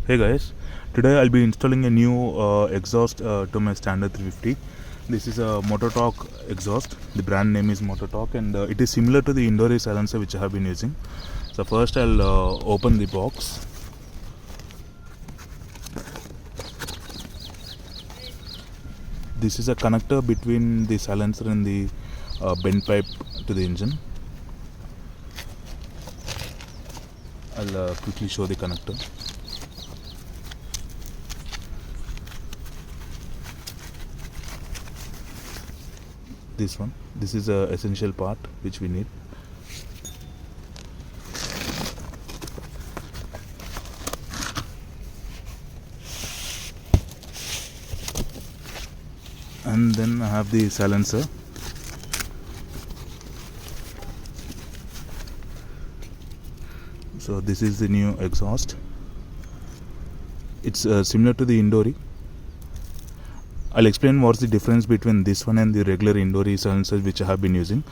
Hey guys, today I'll be installing a new exhaust to my Standard 350. This is a Mototalk exhaust. The brand name is Mototalk, and it is similar to the Indore silencer which I have been using. So first I'll open the box. This is a connector between the silencer and the bend pipe to the engine. I'll quickly show the connector. This is a essential part which we need. And then I have the silencer. So this is the new exhaust. It's similar to the Indore. I'll explain what's the difference between this one and the regular Indore silencers which I have been using.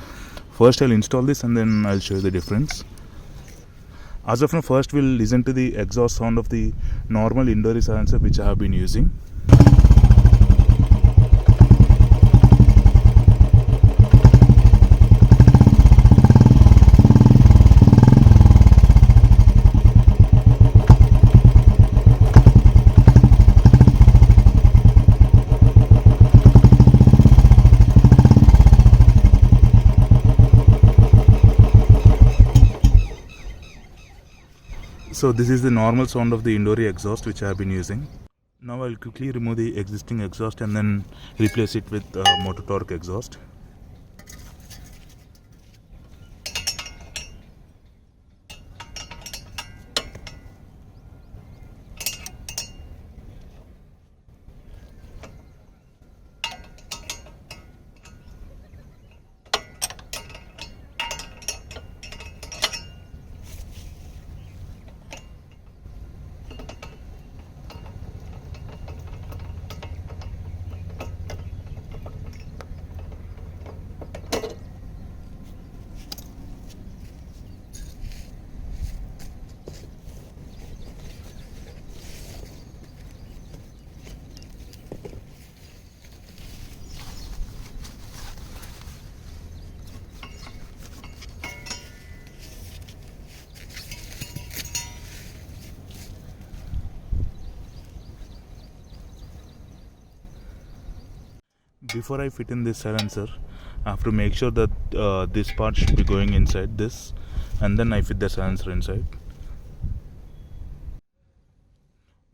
First I'll install this and then I'll show you the difference. As of now, first we'll listen to the exhaust sound of the normal Indore silencer which I have been using. So this is the normal sound of the Indore exhaust which I have been using. Now I'll quickly remove the existing exhaust and then replace it with Mototalk exhaust. Before I fit in this silencer, I have to make sure that this part should be going inside this, and then I fit the silencer inside.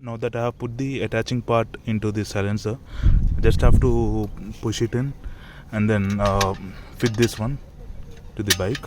Now that I have put the attaching part into the silencer, I just have to push it in and then fit this one to the bike.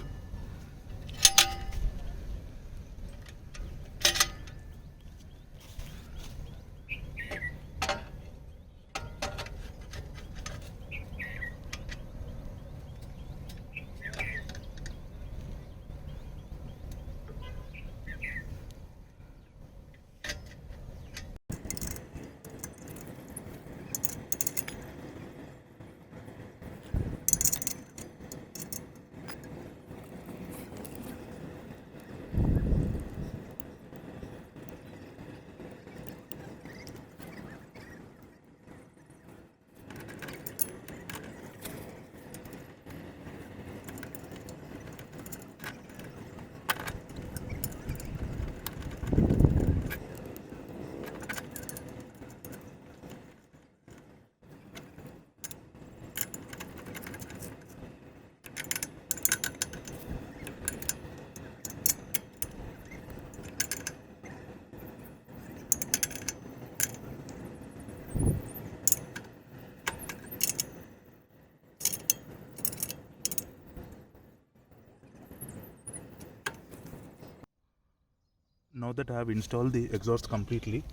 Now that I have installed the exhaust completely,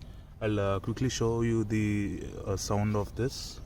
I'll quickly show you the sound of this.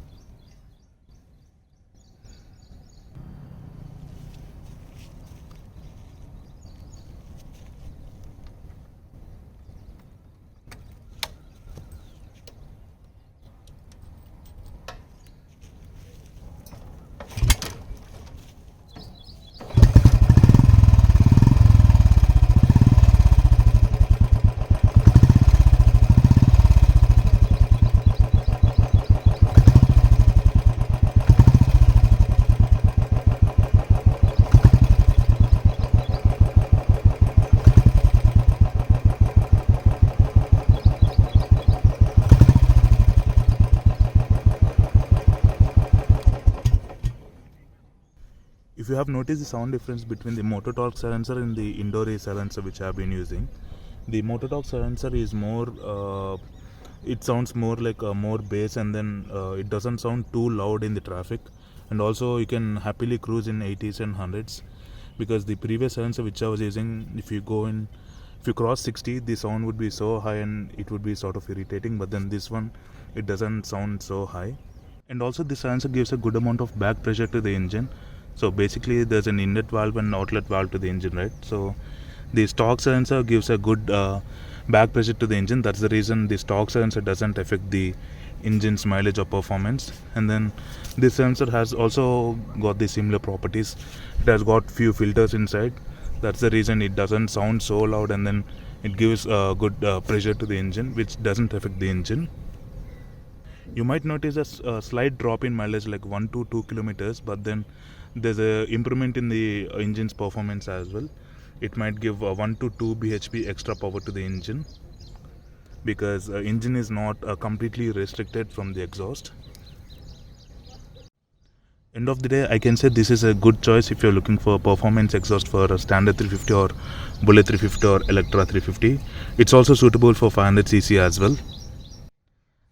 if you have noticed the sound difference between the motor torque silencer and the indoor air silencer which I have been using, the motor torque silencer is more it sounds more like more bass, and then it doesn't sound too loud in the traffic, and also you can happily cruise in 80s and 100s, because the previous silencer which I was using, if you cross 60, the sound would be so high and it would be sort of irritating, but then this one, it doesn't sound so high. And also this silencer gives a good amount of back pressure to the engine. So basically there's an inlet valve and outlet valve to the engine, right? So the stock silencer gives a good back pressure to the engine. That's the reason the stock silencer doesn't affect the engine's mileage or performance. And then this sensor has also got the similar properties. It has got few filters inside. That's the reason it doesn't sound so loud, and then it gives good pressure to the engine, which doesn't affect the engine. You might notice a slight drop in mileage, like 1 to 2 kilometers, but then there's a improvement in the engine's performance as well. It might give 1 to 2 bhp extra power to the engine, because engine is not completely restricted from the exhaust. End of the day, I can say this is a good choice if you're looking for performance exhaust for a standard 350 or Bullet 350 or Electra 350. It's also suitable for 500cc as well.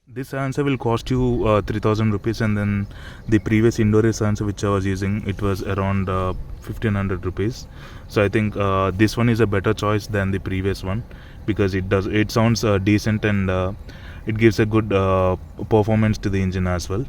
This silencer will cost you 3000 rupees, and then the previous indoor air silencer which I was using, it was around 1500 rupees. So I think this one is a better choice than the previous one, because it sounds decent, and it gives a good performance to the engine as well.